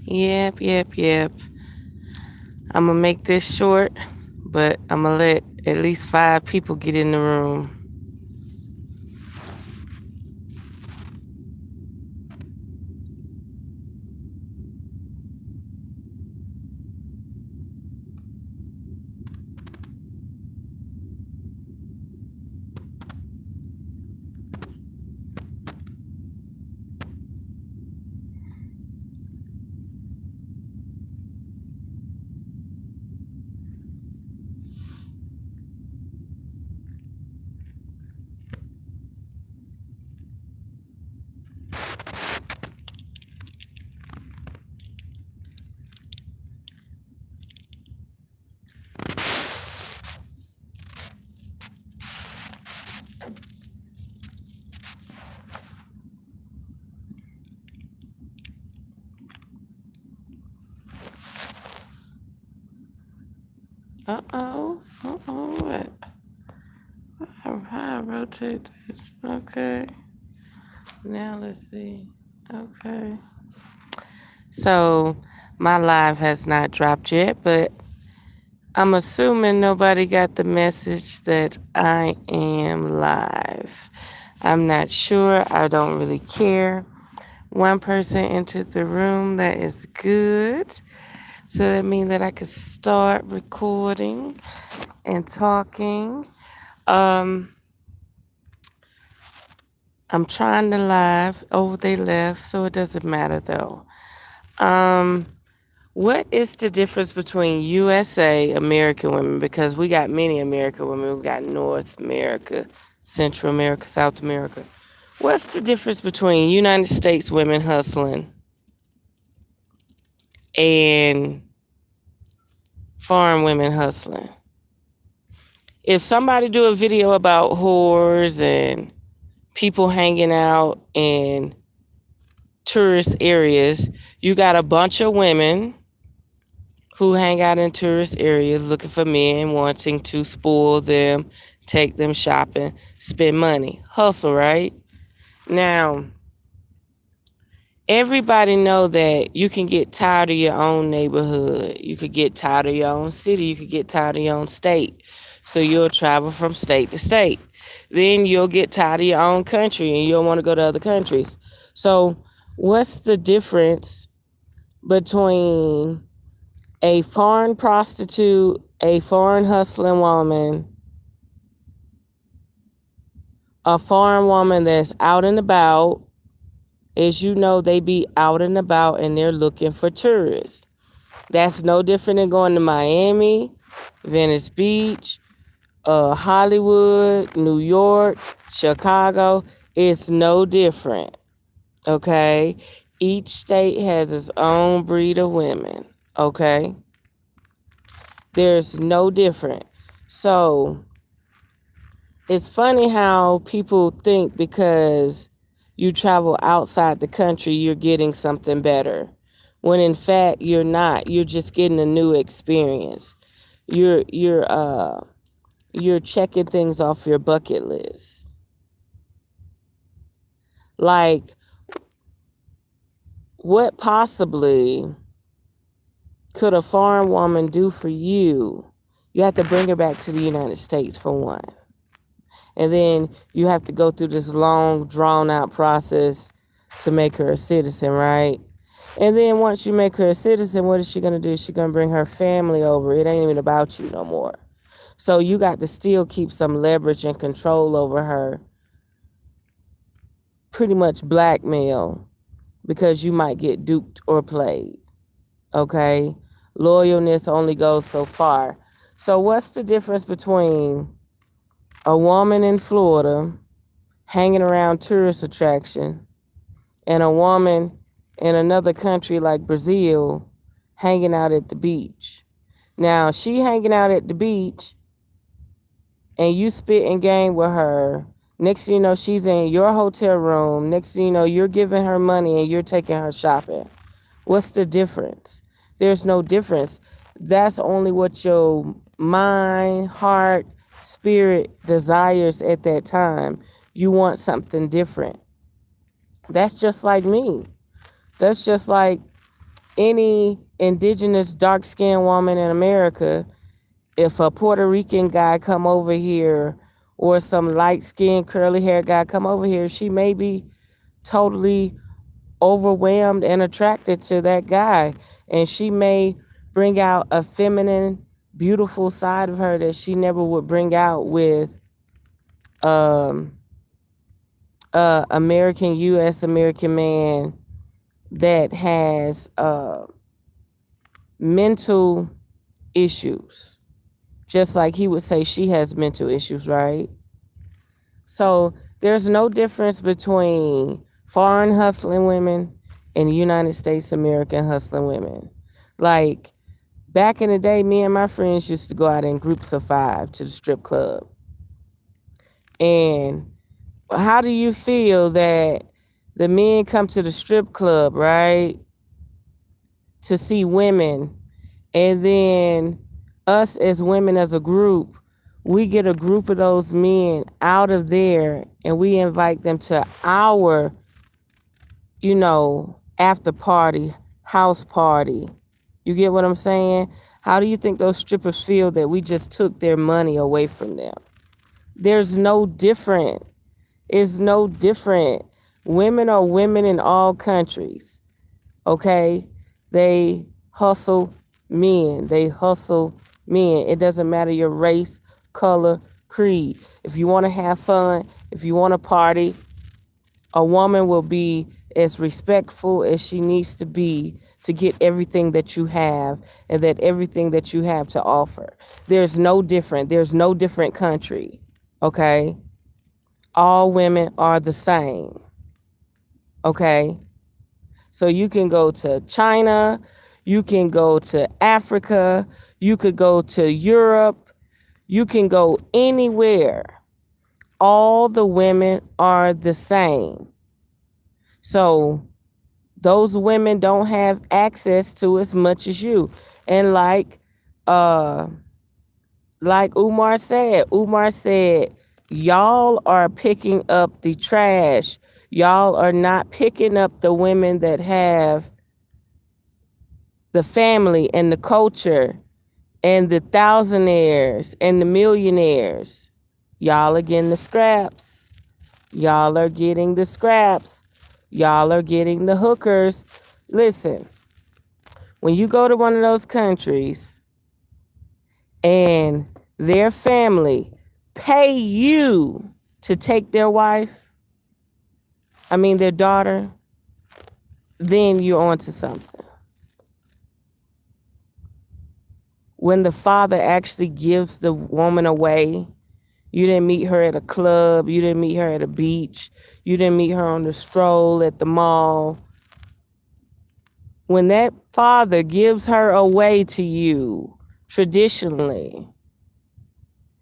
Yep. I'm gonna make this short, but I'm gonna let at least 5 people get in the room. What? How I rotate this? Okay. Now let's see. Okay. So my live has not dropped yet, but I'm assuming nobody got the message that I am live. I'm not sure. I don't really care. One person entered the room. That is good. So that means that I can start recording and talking. Um, I'm trying to live. Oh, they left, so it doesn't matter though. Um, what is the difference between USA, American women? Because we got many American women. We got North America, Central America, South America. What's the difference between United States women hustling and foreign women hustling? If somebody do a video about whores and people hanging out in tourist areas, you got a bunch of women who hang out in tourist areas looking for men wanting to spoil them, take them shopping, spend money, hustle, right? Now, everybody know that you can get tired of your own neighborhood. You could get tired of your own city. You could get tired of your own state. So you'll travel from state to state. Then you'll get tired of your own country and you'll want to go to other countries. So what's the difference between a foreign prostitute, a foreign hustling woman, a foreign woman that's out and about? As you know, they be out and about and they're looking for tourists. That's no different than going to Miami, Venice Beach, Hollywood, New York, Chicago. It's no different. Okay? Each state has its own breed of women. Okay? There's no different. So it's funny how people think because you travel outside the country, you're getting something better. When in fact you're not. You're just getting a new experience. You're checking things off your bucket list. Like, what possibly could a foreign woman do for you? You have to bring her back to the United States for one. And then you have to go through this long, drawn out process to make her a citizen, right? And then once you make her a citizen, what is she going to do? She's going to bring her family over. It ain't even about you no more. So you got to still keep some leverage and control over her. Pretty much blackmail, because you might get duped or played. Okay? Loyalness only goes so far. So what's the difference between a woman in Florida hanging around tourist attraction and a woman in another country like Brazil hanging out at the beach? Now, she hanging out at the beach and you spitting game with her. Next thing you know, she's in your hotel room. Next thing you know, you're giving her money and you're taking her shopping. What's the difference? There's no difference. That's only what your mind, heart, spirit desires at that time. You want something different. That's just like me. That's just like any indigenous dark-skinned woman in America, if a Puerto Rican guy come over here or some light-skinned curly hair guy come over here, she may be totally overwhelmed and attracted to that guy. And she may bring out a feminine, beautiful side of her that she never would bring out with American, U.S. American man that has mental issues. Just like he would say she has mental issues, right? So there's no difference between foreign hustling women and United States American hustling women. Like back in the day, me and my friends used to go out in groups of 5 to the strip club. And how do you feel that the men come to the strip club, right, to see women, and then us as women as a group, we get a group of those men out of there and we invite them to our, after party, house party. You get what I'm saying? How do you think those strippers feel that we just took their money away from them? There's no different. It's no different. Women are women in all countries, okay? They hustle men. They hustle men. It doesn't matter your race, color, creed. If you want to have fun, if you want to party, a woman will be as respectful as she needs to be to get everything that you have and that everything that you have to offer. There's no different. There's no different country, okay? All women are the same, okay? So you can go to China, you can go to Africa, you could go to Europe, you can go anywhere. All the women are the same. So those women don't have access to as much as you. And like Umar said, y'all are picking up the trash. Y'all are not picking up the women that have the family and the culture and the thousandaires and the millionaires. Y'all are getting the scraps. Y'all are getting the scraps. Y'all are getting the hookers. Listen, when you go to one of those countries and their family pay you to take their their daughter, then you're onto something. When the father actually gives the woman away, you didn't meet her at a club, you didn't meet her at a beach, you didn't meet her on the stroll at the mall. When that father gives her away to you traditionally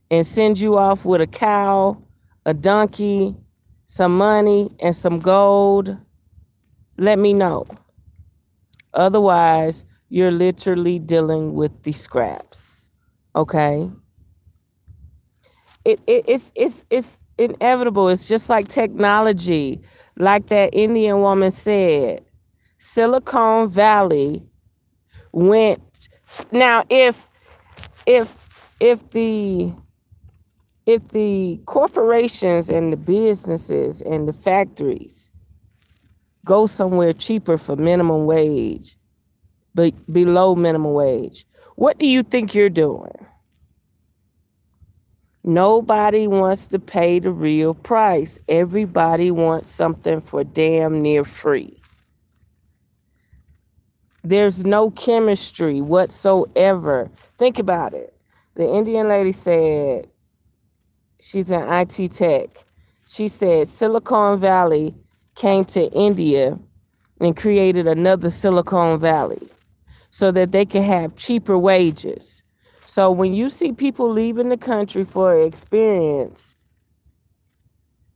and sends you off with a cow, a donkey, some money, and some gold, let me know. Otherwise, you're literally dealing with the scraps, okay? It's inevitable. It's just like technology, like that Indian woman said. Silicon Valley went. Now, if the corporations and the businesses and the factories go somewhere cheaper for minimum wage, but below minimum wage, what do you think you're doing? Nobody wants to pay the real price. Everybody wants something for damn near free. There's no chemistry whatsoever. Think about it. The Indian lady said, she's in IT tech. She said Silicon Valley came to India and created another Silicon Valley so that they could have cheaper wages. So when you see people leaving the country for experience,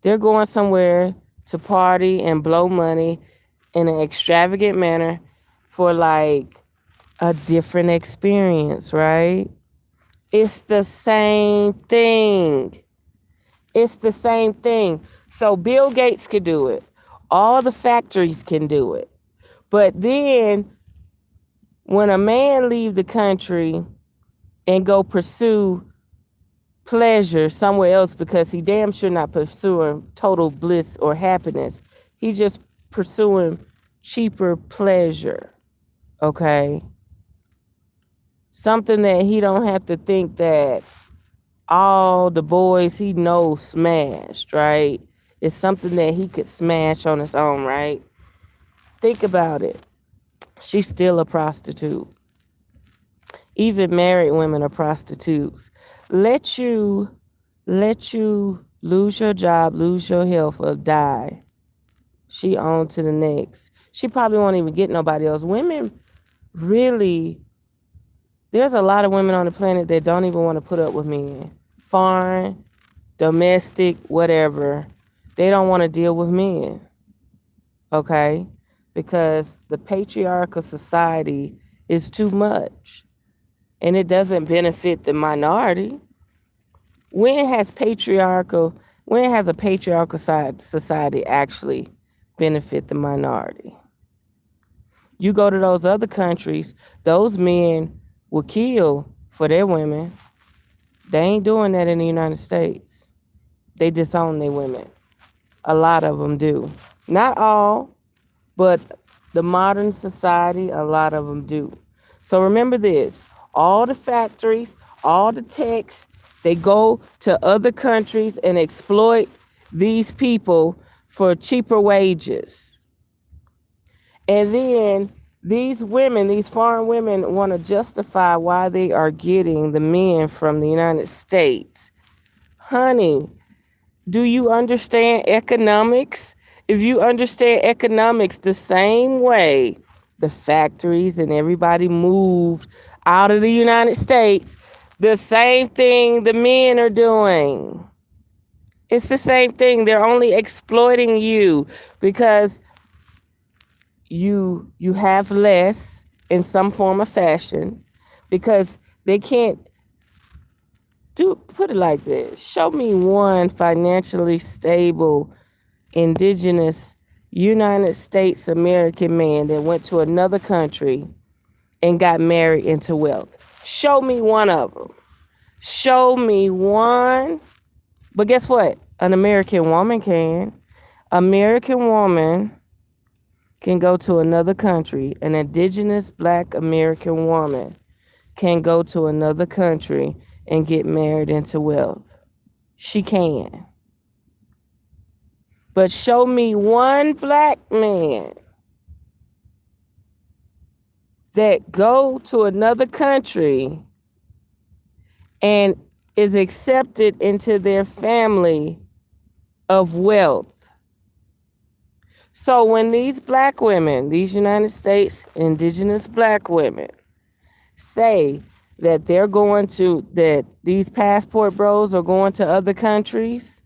they're going somewhere to party and blow money in an extravagant manner for like a different experience, right? It's the same thing. It's the same thing. So Bill Gates could do it. All the factories can do it. But then When a man leave the country and go pursue pleasure somewhere else because he damn sure not pursuing total bliss or happiness. He just pursuing cheaper pleasure. Okay? Something that he don't have to think that all the boys he knows smashed, right? It's something that he could smash on his own, right? Think about it. She's still a prostitute. Even married women are prostitutes. Let you lose your job, lose your health, or die. She on to the next. She probably won't even get nobody else. Women really, there's a lot of women on the planet that don't even want to put up with men. Foreign, domestic, whatever. They don't want to deal with men. Okay? Because the patriarchal society is too much. And it doesn't benefit the minority. When has a patriarchal society actually benefit the minority? You go to those other countries, those men will kill for their women. They ain't doing that in the United States. They disown their women. A lot of them do. Not all, but the modern society, a lot of them do. So remember this, all the factories, all the techs, they go to other countries and exploit these people for cheaper wages. And then these women, these foreign women, want to justify why they are getting the men from the United States. Honey, do you understand economics? If you understand economics the same way the factories and everybody moved out of the United States, the same thing the men are doing. It's the same thing. They're only exploiting you because you have less in some form of fashion, because they can't put it like this. Show me one financially stable, indigenous, United States American man that went to another country and got married into wealth. Show me one of them. Show me one. But guess what? An American woman can. American woman can go to another country. An indigenous Black American woman can go to another country and get married into wealth. She can. But show me one Black man that go to another country and is accepted into their family of wealth. So when these Black women, these United States indigenous Black women, say that that these passport bros are going to other countries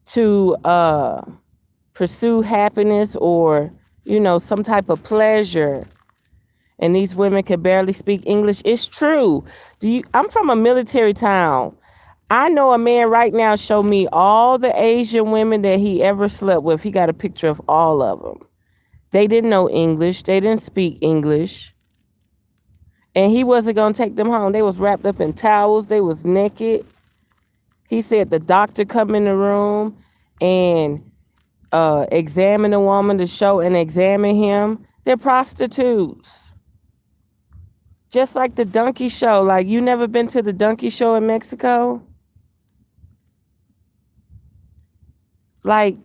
to pursue happiness or, some type of pleasure, and these women can barely speak English, it's true. I'm from a military town. I know a man right now showed me all the Asian women that he ever slept with. He got a picture of all of them. They didn't know English. They didn't speak English. And he wasn't going to take them home. They was wrapped up in towels. They was naked. He said the doctor come in the room and examine the woman to show and examine him. They're prostitutes. Just like the donkey show. Like, you never been to the donkey show in Mexico? Like,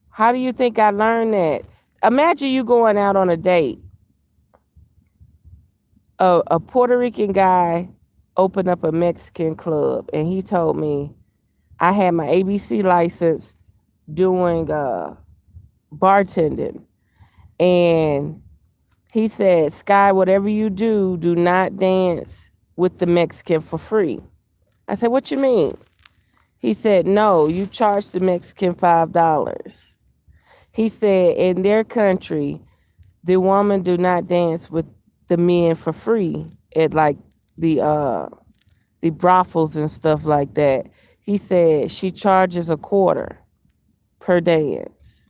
how do you think I learned that? Imagine you going out on a date. A Puerto Rican guy opened up a Mexican club, and he told me I had my ABC license doing bartending. And he said, Sky, whatever you do, do not dance with the Mexican for free. I said, what you mean? He said, no, you charge the Mexican $5. He said, in their country, the woman do not dance with the men for free at like the brothels and stuff like that. He said she charges $0.25 per dance.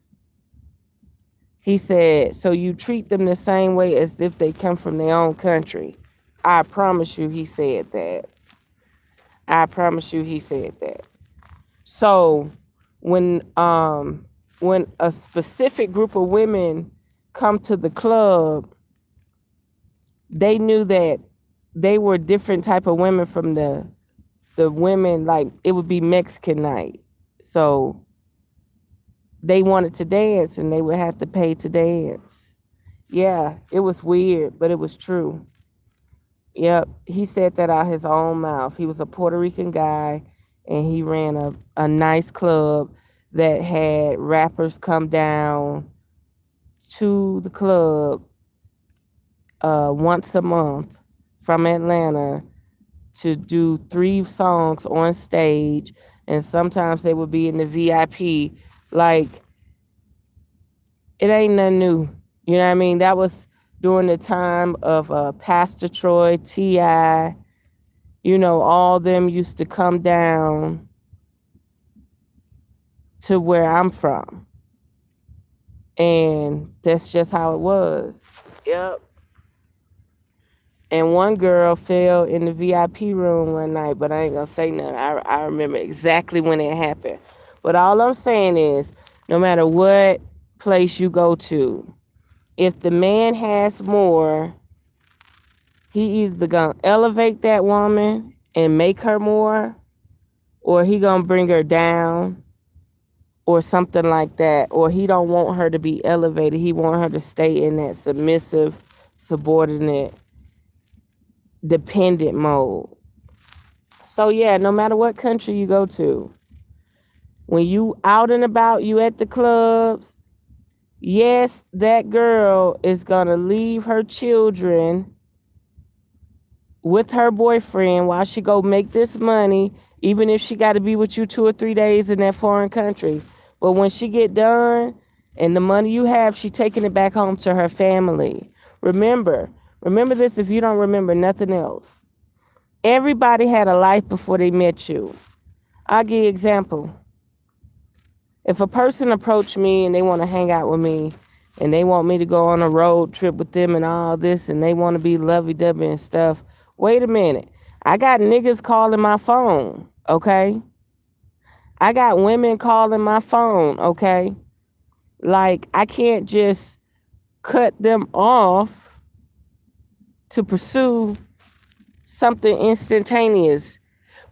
He said, so you treat them the same way as if they come from their own country. I promise you he said that. I promise you he said that. So when a specific group of women come to the club, they knew that they were different type of women from the women, like it would be Mexican night. So they wanted to dance and they would have to pay to dance. Yeah, it was weird, but it was true. Yep, he said that out his own mouth. He was a Puerto Rican guy and he ran a nice club that had rappers come down to the club once a month from Atlanta to do 3 songs on stage, and sometimes they would be in the VIP. Like, it ain't nothing new. You know what I mean? That was during the time of Pastor Troy, T.I., all them used to come down to where I'm from. And that's just how it was. Yep. And one girl fell in the VIP room one night, but I ain't gonna say nothing. I remember exactly when it happened. But all I'm saying is, no matter what place you go to, if the man has more, he either gonna elevate that woman and make her more, or he gonna bring her down, or something like that. Or he don't want her to be elevated. He want her to stay in that submissive, subordinate, dependent mode. So yeah, no matter what country you go to, when you out and about, you at the clubs, yes, that girl is gonna leave her children with her boyfriend while she go make this money, even if she got to be with you 2 or 3 days in that foreign country. But when she get done and the money you have, she taking it back home to her family. Remember this if you don't remember nothing else. Everybody had a life before they met you. I'll give you an example. If a person approached me and they want to hang out with me and they want me to go on a road trip with them and all this and they want to be lovey-dovey and stuff, wait a minute. I got niggas calling my phone, okay? I got women calling my phone, okay? Like, I can't just cut them off to pursue something instantaneous.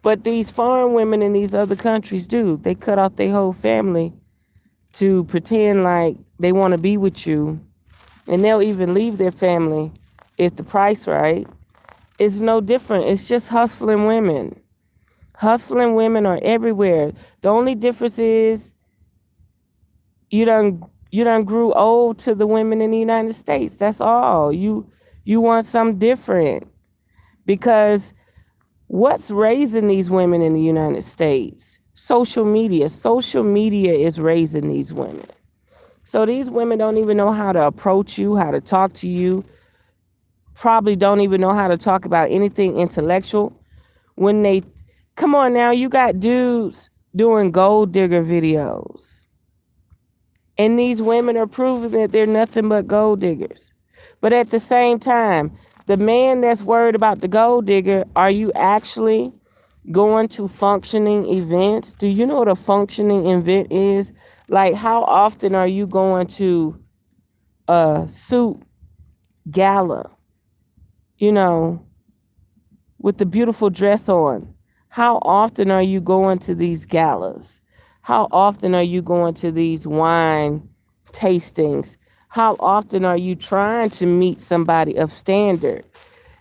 But these foreign women in these other countries do. They cut off their whole family to pretend like they want to be with you. And they'll even leave their family if the price right. It's no different. It's just hustling women. Hustling women are everywhere. The only difference is you done grew old to the women in the United States. That's all. You want something different. Because what's raising these women in the United States? Social media. Social media is raising these women. So these women don't even know how to approach you, how to talk to you. Probably don't even know how to talk about anything intellectual. Come on now, you got dudes doing gold digger videos. And these women are proving that they're nothing but gold diggers. But at the same time, the man that's worried about the gold digger, are you actually going to functioning events? Do you know what a functioning event is? Like, how often are you going to a suit gala, with the beautiful dress on? How often are you going to these galas? How often are you going to these wine tastings? How often are you trying to meet somebody of standard?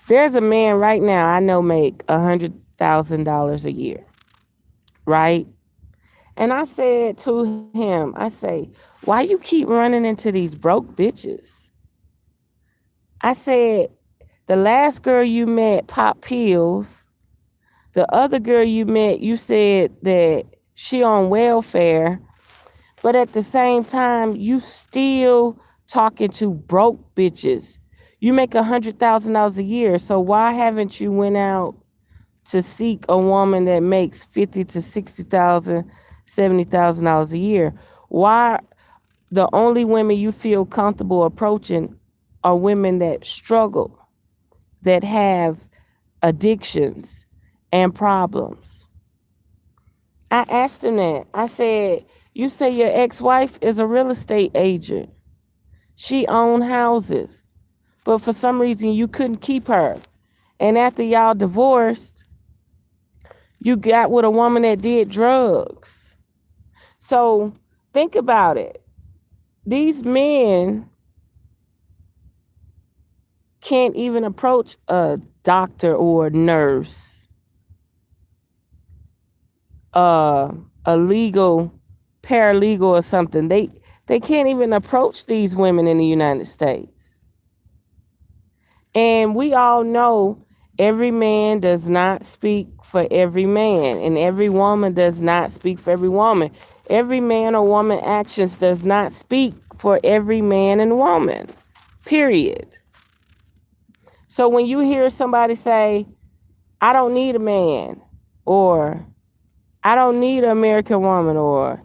There's a man right now I know make $100,000 a year, right? And I said to him, why you keep running into these broke bitches? I said, the last girl you met popped pills. The other girl you met, you said that she on welfare. But at the same time, you still talking to broke bitches. You make $100,000 a year. So why haven't you went out to seek a woman that makes $50,000 to $60,000, $70,000 a year? Why the only women you feel comfortable approaching are women that struggle, that have addictions and problems. I asked him that. I said, you say your ex-wife is a real estate agent. She owned houses, but for some reason you couldn't keep her. And after y'all divorced, you got with a woman that did drugs. So think about it. These men can't even approach a doctor or a nurse, a legal paralegal or something. They can't even approach these women in the United States. And we all know every man does not speak for every man, and every woman does not speak for every woman. Every man or woman actions does not speak for every man and woman, period. So when you hear somebody say, I don't need a man, or I don't need an American woman, or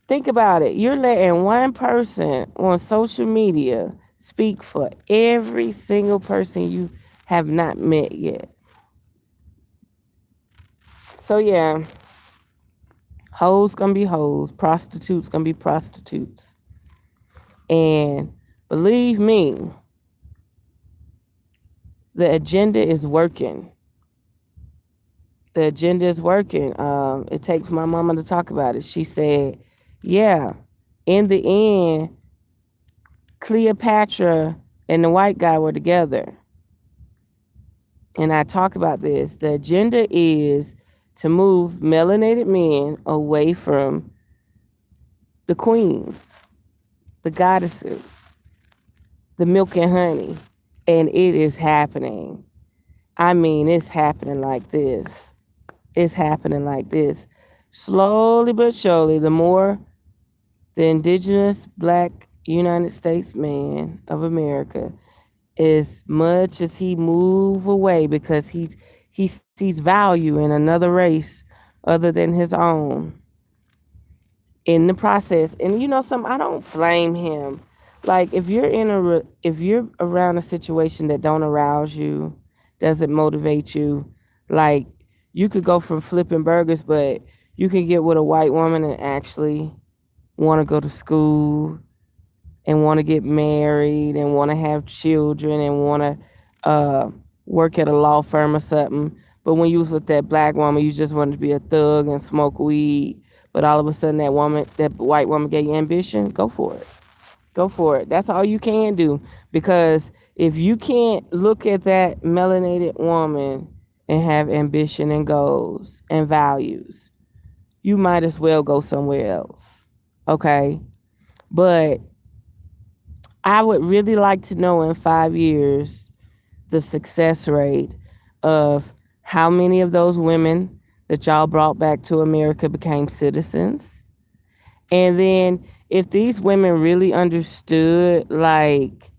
think about it. You're letting one person on social media speak for every single person you have not met yet. So yeah, hoes gonna be hoes, prostitutes gonna be prostitutes. And believe me, the agenda is working. The agenda is working. It takes my mama to talk about it. She said, yeah, in the end, Cleopatra and the white guy were together. And I talk about this. The agenda is to move melanated men away from the queens, the goddesses, the milk and honey. And it is happening. I mean, it's happening like this. It's happening like this. Slowly but surely, the more the indigenous black United States man of America, as much as he move away because he sees value in another race other than his own in the process. And you know something, I don't blame him. Like if you're around a situation that don't arouse you, doesn't motivate you, like you could go from flipping burgers, but you can get with a white woman and actually want to go to school and want to get married and want to have children and want to work at a law firm or something. But when you was with that black woman, you just wanted to be a thug and smoke weed. But all of a sudden that white woman gave you ambition, go for it. Go for it. That's all you can do. Because if you can't look at that melanated woman and have ambition and goals and values, you might as well go somewhere else. Okay? But I would really like to know in 5 years the success rate of how many of those women that y'all brought back to America became citizens. And then if these women really understood, like,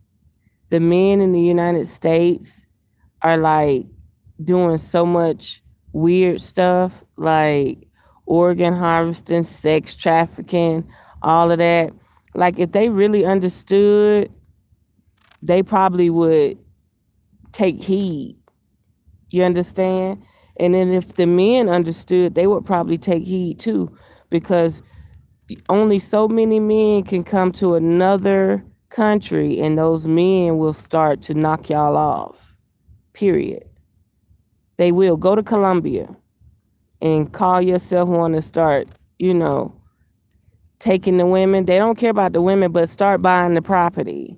the men in the United States are like doing so much weird stuff, like organ harvesting, sex trafficking, all of that. Like if they really understood, they probably would take heed. You understand? And then if the men understood, they would probably take heed too, because only so many men can come to another country and those men will start to knock y'all off. Period. They will. Go to Colombia and call yourself one to start, taking the women. They don't care about the women, but start buying the property.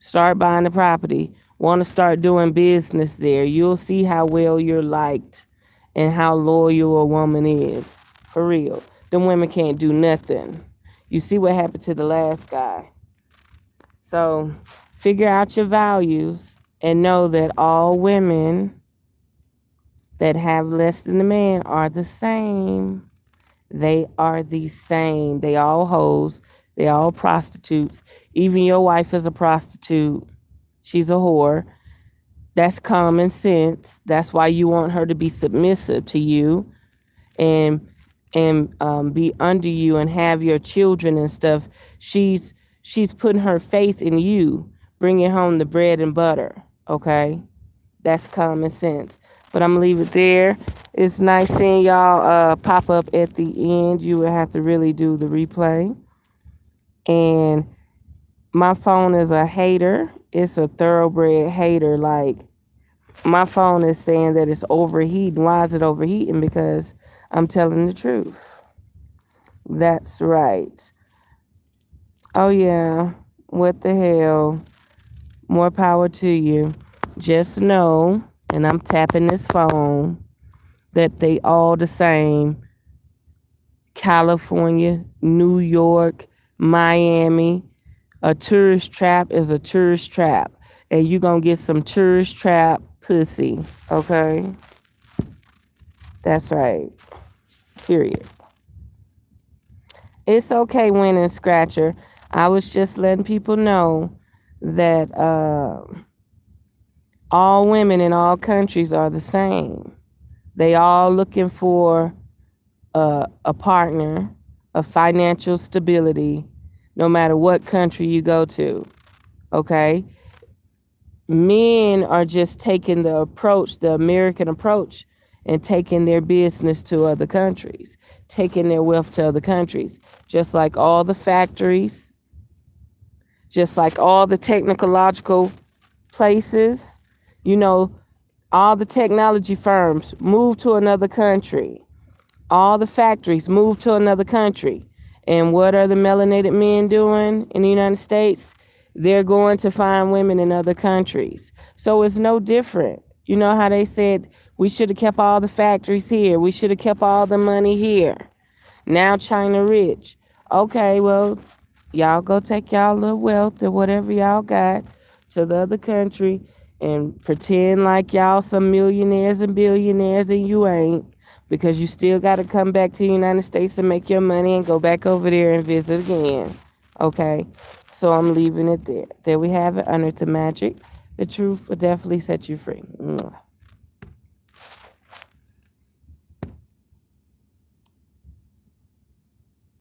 Start buying the property. Want to start doing business there. You'll see how well you're liked and how loyal a woman is. For real. Them women can't do nothing. You see what happened to the last guy. So figure out your values and know that all women that have less than a man are the same. They are the same. They all hoes. They all prostitutes. Even your wife is a prostitute. She's a whore. That's common sense. That's why you want her to be submissive to you. And and be under you and have your children and stuff. She's putting her faith in you, bringing home the bread and butter. Okay, that's common sense. But I'm gonna leave it there. It's nice seeing y'all pop up at the end. You would have to really do the replay. And my phone is a hater. It's a thoroughbred hater. Like, my phone is saying that it's overheating. Why is it overheating? Because I'm telling the truth. That's right. Oh, yeah. What the hell? More power to you. Just know, and I'm tapping this phone, that they all the same. California, New York, Miami. A tourist trap is a tourist trap. And you going to get some tourist trap pussy. Okay? That's right. Period. It's okay, winning scratcher. I was just letting people know that all women in all countries are the same. They all looking for a partner, a financial stability, no matter what country you go to. Okay? Men are just taking the approach, the American approach, and taking their business to other countries, taking their wealth to other countries. Just like all the factories, just like all the technological places, all the technology firms move to another country. All the factories move to another country. And what are the melanated men doing in the United States? They're going to find women in other countries. So it's no different. You know how they said we should have kept all the factories here. We should have kept all the money here. Now China rich. Okay, well, y'all go take y'all little wealth or whatever y'all got to the other country and pretend like y'all some millionaires and billionaires and you ain't, because you still got to come back to the United States and make your money and go back over there and visit again. Okay? So I'm leaving it there. There we have it. Unearth the magic. The truth will definitely set you free. Mwah.